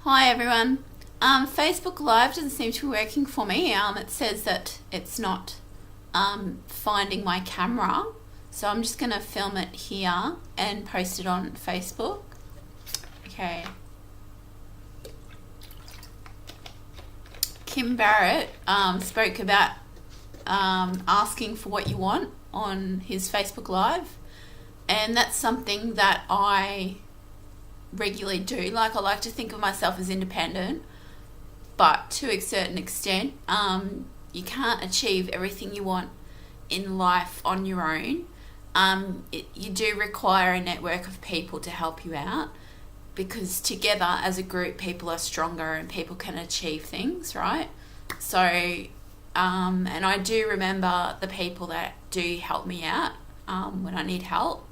Hi everyone. Facebook Live doesn't seem to be working for me. It says that it's not finding my camera. So I'm just going to film it here and post it on Facebook. Okay. Kim Barrett spoke about asking for what you want on his Facebook Live. And that's something that I regularly do. Like, I like to think of myself as independent, but to a certain extent, you can't achieve everything you want in life on your own. You do require a network of people to help you out, because together as a group, people are stronger and people can achieve things, right? So, and I do remember the people that do help me out when I need help.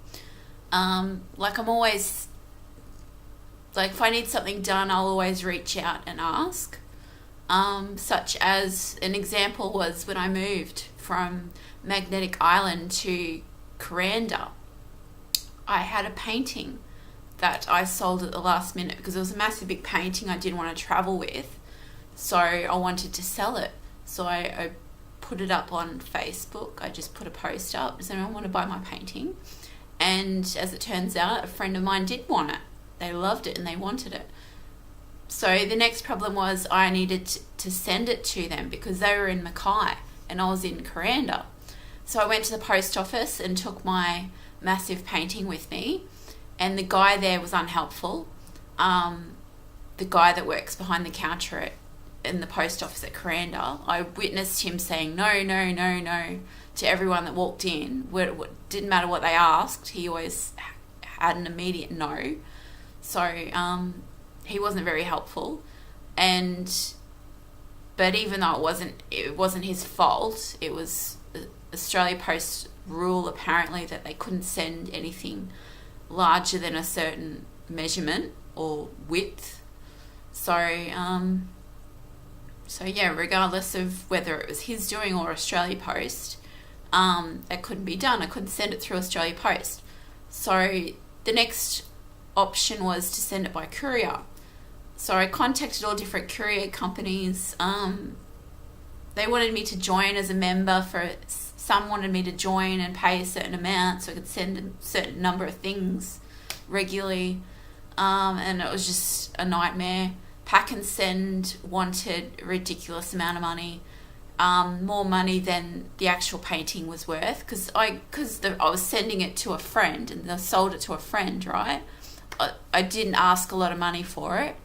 Like, I'm always, like, if I need something done, I'll always reach out and ask. Such as an example was when I moved from Magnetic Island to Kuranda. I had a painting that I sold at the last minute because it was a massive big painting I didn't want to travel with. So I wanted to sell it. So I put it up on Facebook. I just put a post up. Does anyone want to buy my painting? And as it turns out, a friend of mine did want it. They loved it and they wanted it. So the next problem was I needed to send it to them because they were in Mackay and I was in Kuranda. So I went to the post office and took my massive painting with me, and the guy there was unhelpful. The guy that works behind the counter in the post office at Kuranda, I witnessed him saying no to everyone that walked in. Didn't matter what they asked, he always had an immediate no. So he wasn't very helpful, but even though it wasn't his fault, it was Australia Post rule apparently that they couldn't send anything larger than a certain measurement or width. So yeah, regardless of whether it was his doing or Australia Post, that couldn't be done. I couldn't send it through Australia Post. So the next option was to send it by courier. So I contacted all different courier companies. They wanted me to join as a member. Some wanted me to join and pay a certain amount so I could send a certain number of things regularly, and it was just a nightmare. Pack and Send wanted a ridiculous amount of money, more money than the actual painting was worth, because I was sending it to a friend and I sold it to a friend, right? I didn't ask a lot of money for it.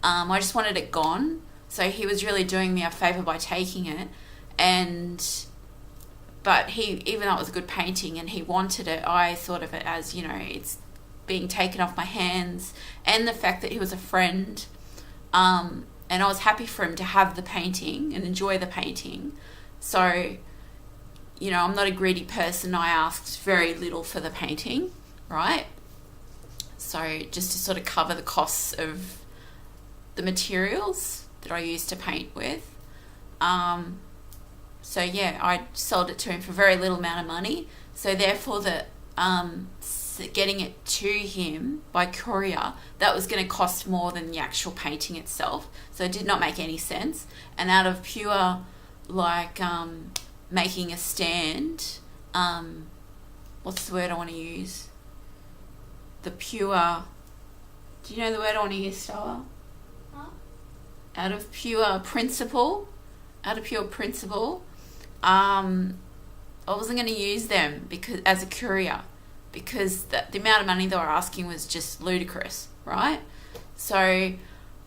I just wanted it gone. So he was really doing me a favour by taking it. But even though it was a good painting and he wanted it, I thought of it as, it's being taken off my hands, and the fact that he was a friend. And I was happy for him to have the painting and enjoy the painting. So, I'm not a greedy person. I asked very little for the painting, right? So just to sort of cover the costs of the materials that I used to paint with. So yeah, I sold it to him for a very little amount of money. So therefore, getting it to him by courier, that was going to cost more than the actual painting itself. So it did not make any sense. And out of pure, making a stand, what's the word I want to use? Do you know the word I want to use, Stella? Huh? Out of pure principle, I wasn't going to use them as a courier, because the amount of money they were asking was just ludicrous, right? So,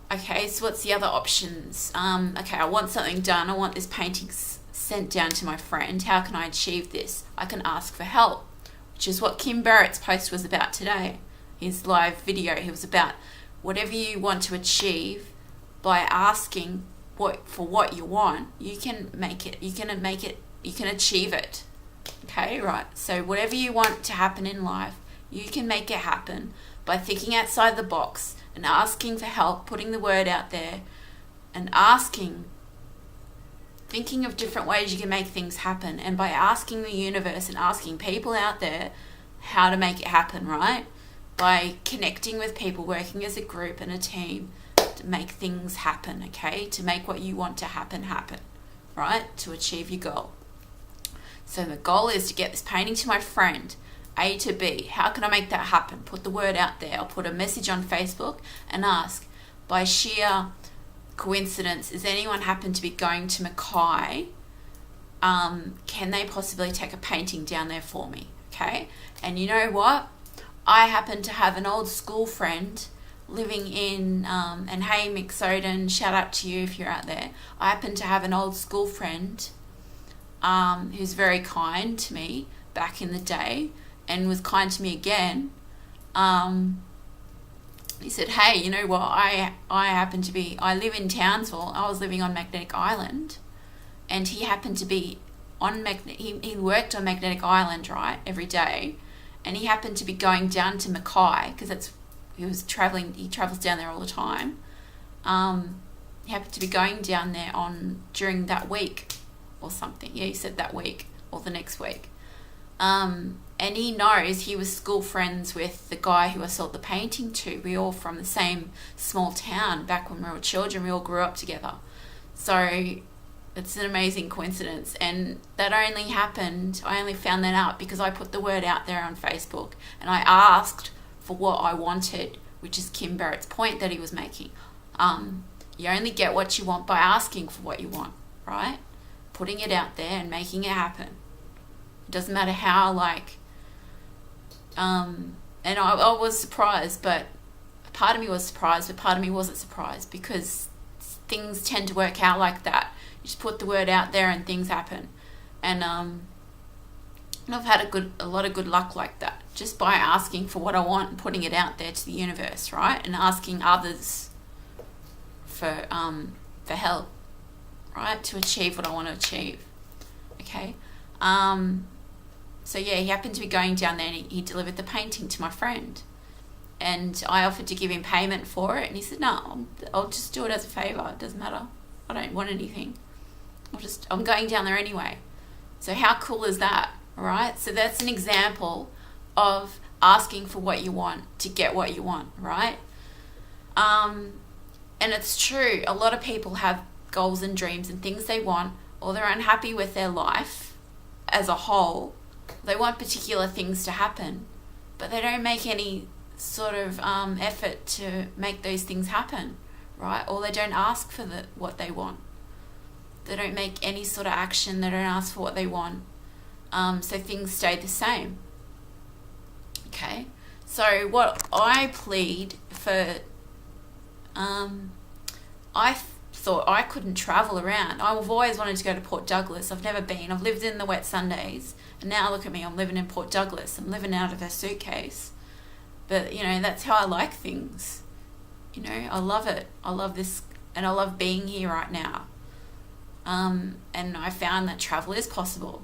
okay, so what's the other options? Okay, I want something done. I want this painting sent down to my friend. How can I achieve this? I can ask for help, which is what Kim Barrett's post was about today. His live video, he was about whatever you want to achieve, by asking for what you want, you can achieve it. Okay, right. So whatever you want to happen in life, you can make it happen by thinking outside the box and asking for help, putting the word out there and thinking of different ways you can make things happen, and by asking the universe and asking people out there how to make it happen, right? By connecting with people, working as a group and a team, just make things happen, okay? To make what you want to happen, right? To achieve your goal. So the goal is to get this painting to my friend, A to B. How can I make that happen? Put the word out there. I'll put a message on Facebook and ask, by sheer coincidence, does anyone happen to be going to Mackay? Can they possibly take a painting down there for me? Okay. And you know what? I happen to have an old school friend living in, and hey, Mick Soden, shout out to you if you're out there. I happen to have an old school friend who's very kind to me back in the day and was kind to me again. He said, hey, you know what, I live in Townsville. I was living on Magnetic Island, and he happened to be on he worked on Magnetic Island, right, every day, and he happened to be going down to Mackay, because he travels down there all the time. He happened to be going down there during that week or something. Yeah, he said that week or the next week. And he knows he was school friends with the guy who I sold the painting to. We all from the same small town back when we were children. We all grew up together. So it's an amazing coincidence. And that only happened, I only found that out because I put the word out there on Facebook and I asked for what I wanted, which is Kim Barrett's point that he was making. You only get what you want by asking for what you want, right? Putting it out there and making it happen. It doesn't matter how, and I was surprised, but part of me was surprised, but part of me wasn't surprised, because things tend to work out like that. You just put the word out there and things happen. And I've had a lot of good luck like that, just by asking for what I want and putting it out there to the universe, right? And asking others for help, right? To achieve what I want to achieve. Okay. So yeah, he happened to be going down there and he delivered the painting to my friend. And I offered to give him payment for it, and he said, no, I'll just do it as a favour. It doesn't matter. I don't want anything. I'm going down there anyway. So how cool is that, right? So that's an example of asking for what you want to get what you want, right? And it's true. A lot of people have goals and dreams and things they want, or they're unhappy with their life as a whole. They want particular things to happen, but they don't make any sort of effort to make those things happen, right? Or they don't ask for what they want. They don't make any sort of action. They don't ask for what they want. So things stay the same. Okay. So what I plead for, I thought I couldn't travel around. I've always wanted to go to Port Douglas. I've never been. I've lived in the wet Sundays, and now look at me, I'm living in Port Douglas. I'm living out of a suitcase. But, that's how I like things. I love it. I love this, and I love being here right now. And I found that travel is possible,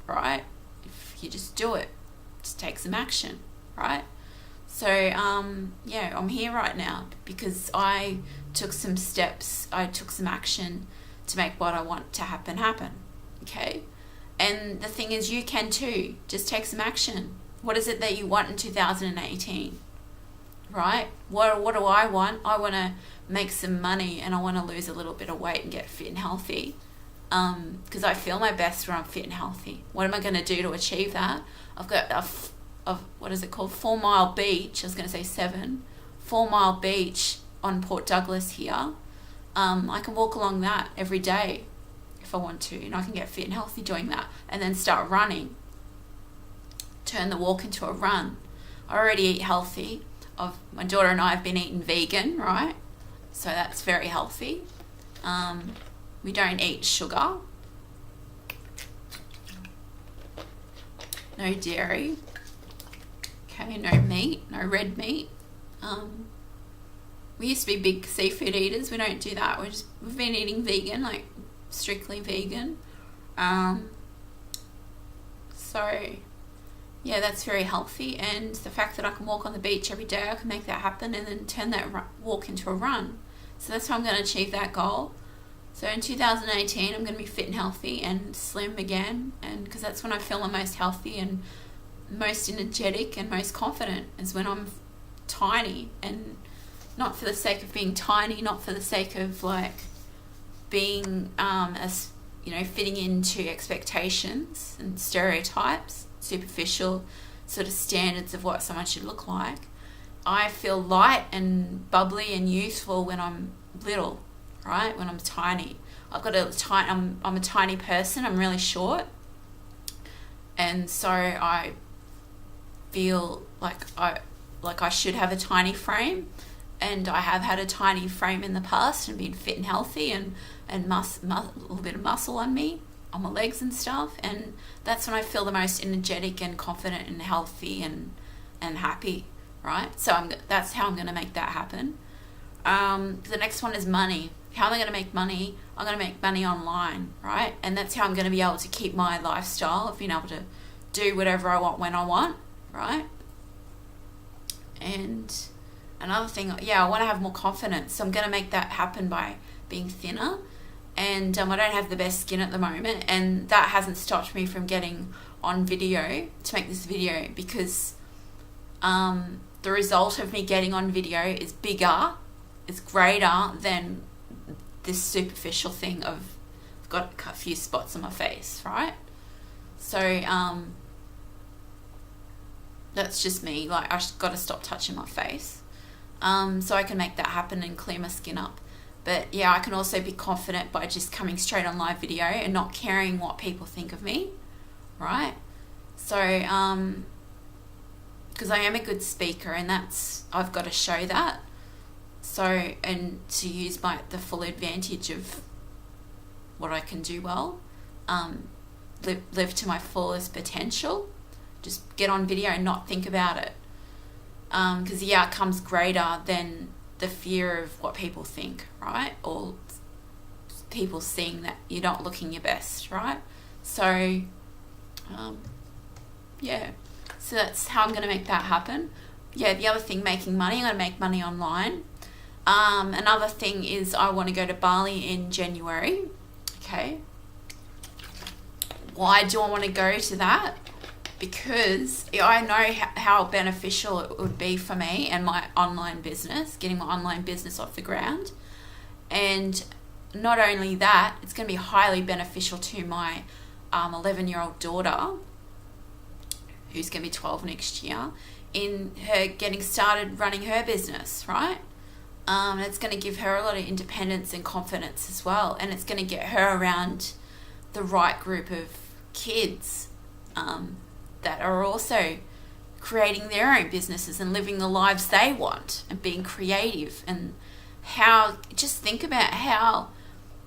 right? If you just do it, just take some action, right? So, I'm here right now because I took some steps, I took some action to make what I want to happen, okay? And the thing is, you can too. Just take some action. What is it that you want in 2018, right? What do I want? I want to make some money, and I want to lose a little bit of weight and get fit and healthy, because I feel my best when I'm fit and healthy. What am I going to do to achieve that? I've got what is it called? 4 Mile Beach. I was going to say 7. 4 Mile Beach on Port Douglas here. I can walk along that every day if I want to, and I can get fit and healthy doing that, and then start running. Turn the walk into a run. I already eat healthy. My daughter and I have been eating vegan, right? So that's very healthy. We don't eat sugar. No dairy. Okay, no meat, no red meat. We used to be big seafood eaters. We don't do that. We've been eating vegan, like strictly vegan. So yeah, that's very healthy. And the fact that I can walk on the beach every day, I can make that happen and then turn that walk into a run. So that's how I'm going to achieve that goal. So in 2018, I'm going to be fit and healthy and slim again, and because that's when I feel the most healthy and most energetic and most confident, is when I'm tiny and not for the sake of being tiny, not for the sake of like being as fitting into expectations and stereotypes, superficial sort of standards of what someone should look like. I feel light and bubbly and youthful when I'm little, right? When I'm tiny. I'm a tiny person. I'm really short, and so I feel like I should have a tiny frame, and I have had a tiny frame in the past and been fit and healthy and a little bit of muscle on me, on my legs and stuff, and that's when I feel the most energetic and confident and healthy and happy, right? So that's how I'm going to make that happen. The next one is money. How am I going to make money? I'm going to make money online, right? And that's how I'm going to be able to keep my lifestyle of being able to do whatever I want when I want, right? And another thing, I want to have more confidence. So I'm going to make that happen by being thinner. And I don't have the best skin at the moment. And that hasn't stopped me from getting on video to make this video, because the result of me getting on video is bigger, is greater than this superficial thing of I've got a few spots on my face, right? So that's just me. Like, I've got to stop touching my face so I can make that happen and clear my skin up. But yeah, I can also be confident by just coming straight on live video and not caring what people think of me, right? So because I am a good speaker, and I've got to show that. So, and to use the full advantage of what I can do well, live to my fullest potential, just get on video and not think about it. Because the outcome's greater than the fear of what people think, right? Or people seeing that you're not looking your best, right? So, so that's how I'm going to make that happen. Yeah, the other thing, making money, I'm going to make money online. Another thing is I want to go to Bali in January. Okay. Why do I want to go to that? Because I know how beneficial it would be for me and my online business, getting my online business off the ground. And not only that, it's going to be highly beneficial to my 11-year-old daughter, who's going to be 12 next year, in her getting started running her business, right? It's going to give her a lot of independence and confidence as well. And it's going to get her around the right group of kids that are also creating their own businesses and living the lives they want and being creative. And just think about how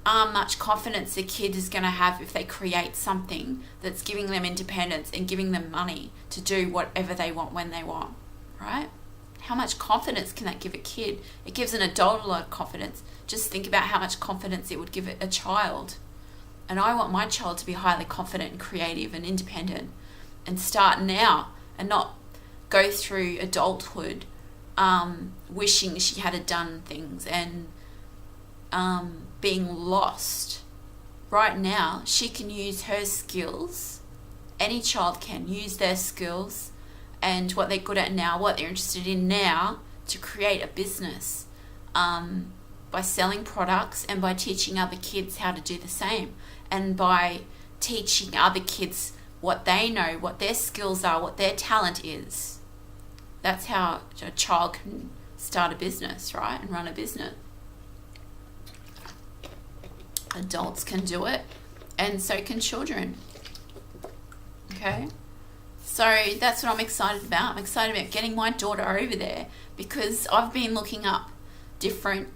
much confidence a kid is going to have if they create something that's giving them independence and giving them money to do whatever they want when they want, right? How much confidence can that give a kid? It gives an adult a lot of confidence. Just think about how much confidence it would give a child. And I want my child to be highly confident and creative and independent and start now and not go through adulthood wishing she had done things and being lost. Right now, she can use her skills. Any child can use their skills and what they're good at now, what they're interested in now, to create a business by selling products and by teaching other kids how to do the same, and by teaching other kids what they know, what their skills are, what their talent is. That's how a child can start a business, right, and run a business. Adults can do it, and so can children. Okay? So that's what I'm excited about. I'm excited about getting my daughter over there, because I've been looking up different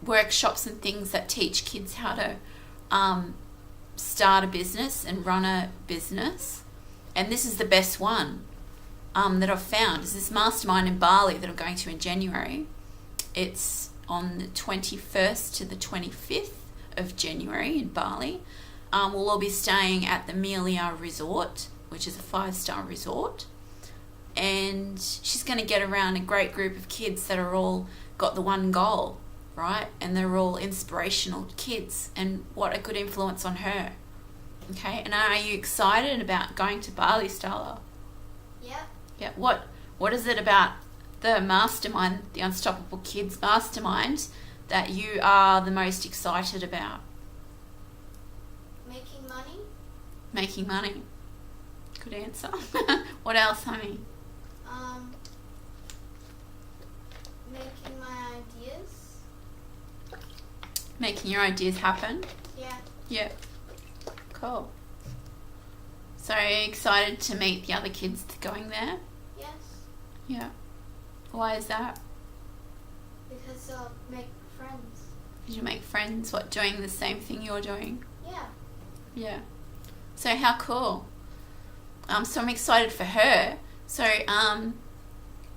workshops and things that teach kids how to start a business and run a business. And this is the best one that I've found, is this Mastermind in Bali that I'm going to in January. It's on the 21st to the 25th of January in Bali. We'll all be staying at the Melia resort, which is a 5-star resort. And she's going to get around a great group of kids that are all got the one goal, right? And they're all inspirational kids, and what a good influence on her. Okay, and are you excited about going to Bali, Stella? Yeah. Yeah. What is it about the mastermind, the Unstoppable Kids Mastermind, that you are the most excited about? Making money. Making money. Good answer. What else, honey? Making my ideas. Making your ideas happen? Yeah. Yeah. Cool. So excited to meet the other kids going there? Yes. Yeah. Why is that? Because I'll make friends. Did you make friends, what, doing the same thing you're doing? Yeah. Yeah. So how cool. So I'm excited for her. So,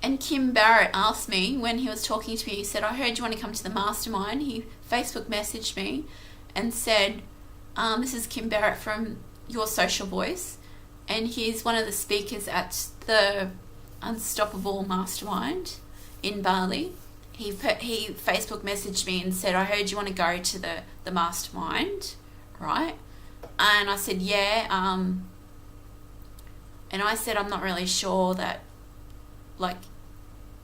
and Kim Barrett asked me when he was talking to me, he said, I heard you want to come to the mastermind. He Facebook messaged me and said, this is Kim Barrett from Your Social Voice, and he's one of the speakers at the Unstoppable Mastermind in Bali. He Facebook messaged me and said, I heard you want to go to the mastermind, right? And I said, yeah. And I said, I'm not really sure that, like,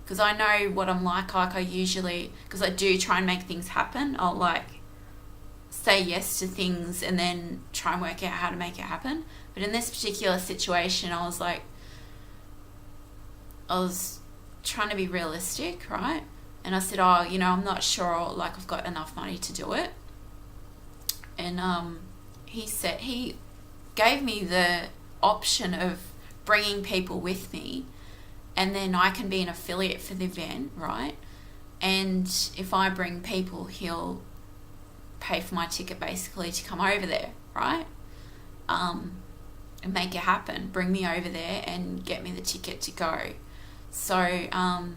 because I know what I'm like I usually, because I do try and make things happen, I'll like say yes to things and then try and work out how to make it happen. But in this particular situation, I was trying to be realistic, right? And I said, I'm not sure, like, I've got enough money to do it. And he gave me the option of bringing people with me, and then I can be an affiliate for the event, right? And if I bring people, he'll pay for my ticket basically to come over there, right? And make it happen, bring me over there and get me the ticket to go. So, and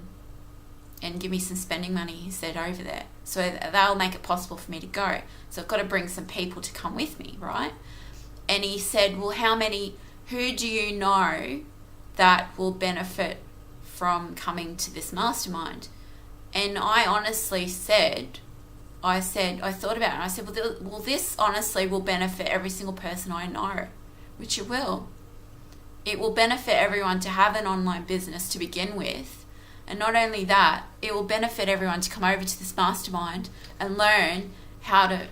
give me some spending money, he said, over there. So they'll make it possible for me to go. So I've got to bring some people to come with me, right? And he said, well, who do you know that will benefit from coming to this mastermind? And I honestly said, I thought about it, and I said, well, this honestly will benefit every single person I know, which it will. It will benefit everyone to have an online business to begin with. And not only that, it will benefit everyone to come over to this mastermind and learn how to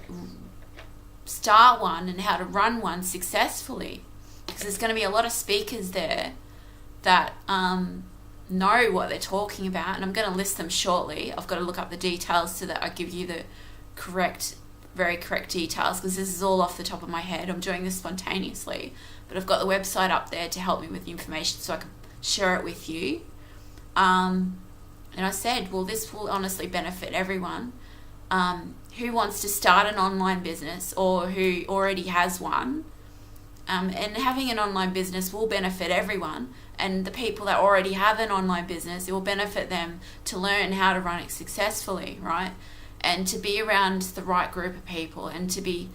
start one and how to run one successfully. Because there's going to be a lot of speakers there that know what they're talking about, and I'm going to list them shortly. I've got to look up the details so that I give you the very correct details, because this is all off the top of my head. I'm doing this spontaneously, but I've got the website up there to help me with the information so I can share it with you. And I said, well, this will honestly benefit everyone who wants to start an online business or who already has one. And having an online business will benefit everyone. And the people that already have an online business, it will benefit them to learn how to run it successfully, right? And to be around the right group of people and to be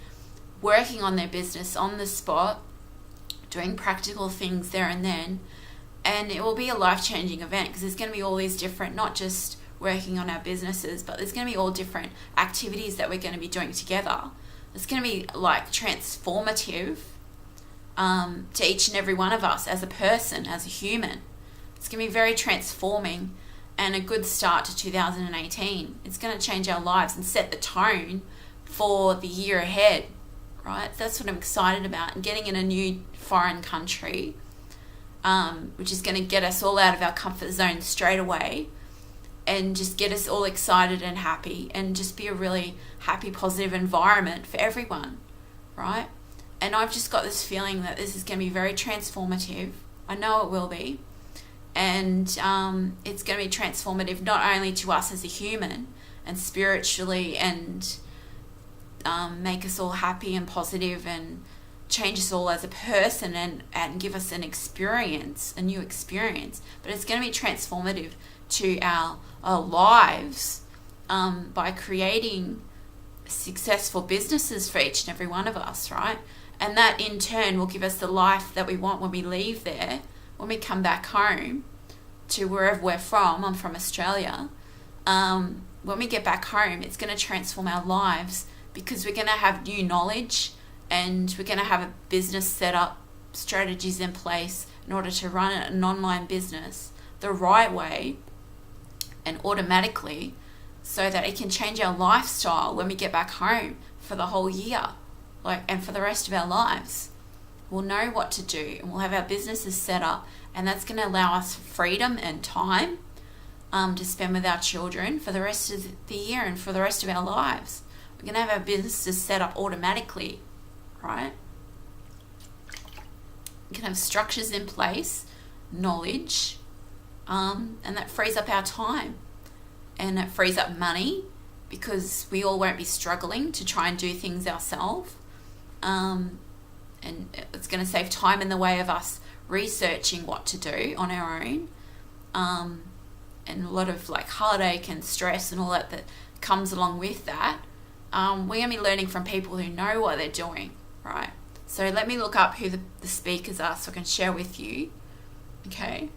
working on their business on the spot, doing practical things there and then. And it will be a life-changing event, because there's going to be all these different, not just working on our businesses, but there's going to be all different activities that we're going to be doing together. It's going to be like transformative to each and every one of us as a person, as a human. It's going to be very transforming and a good start to 2018. It's going to change our lives and set the tone for the year ahead, right? That's what I'm excited about. And getting in a new foreign country, which is going to get us all out of our comfort zone straight away and just get us all excited and happy and just be a really happy, positive environment for everyone, right? And I've just got this feeling that this is going to be very transformative. I know it will be. And it's going to be transformative not only to us as a human and spiritually, and make us all happy and positive and change us all as a person and give us an experience, a new experience. But it's going to be transformative to our lives by creating successful businesses for each and every one of us, right? And that in turn will give us the life that we want when we leave there, when we come back home to wherever we're from. I'm from Australia. When we get back home, it's going to transform our lives, because we're going to have new knowledge and we're going to have a business set up, strategies in place in order to run an online business the right way, and automatically, so that it can change our lifestyle when we get back home for the whole year, and for the rest of our lives. We'll know what to do, and we'll have our businesses set up, and that's going to allow us freedom and time to spend with our children for the rest of the year and for the rest of our lives. We're going to have our businesses set up automatically, right? We can have structures in place, knowledge, and that frees up our time, and it frees up money, because we all won't be struggling to try and do things ourselves. And it's going to save time in the way of us researching what to do on our own, and a lot of heartache and stress and all that comes along with that. We're going to be learning from people who know what they're doing, right? So let me look up who the speakers are so I can share with you. Okay.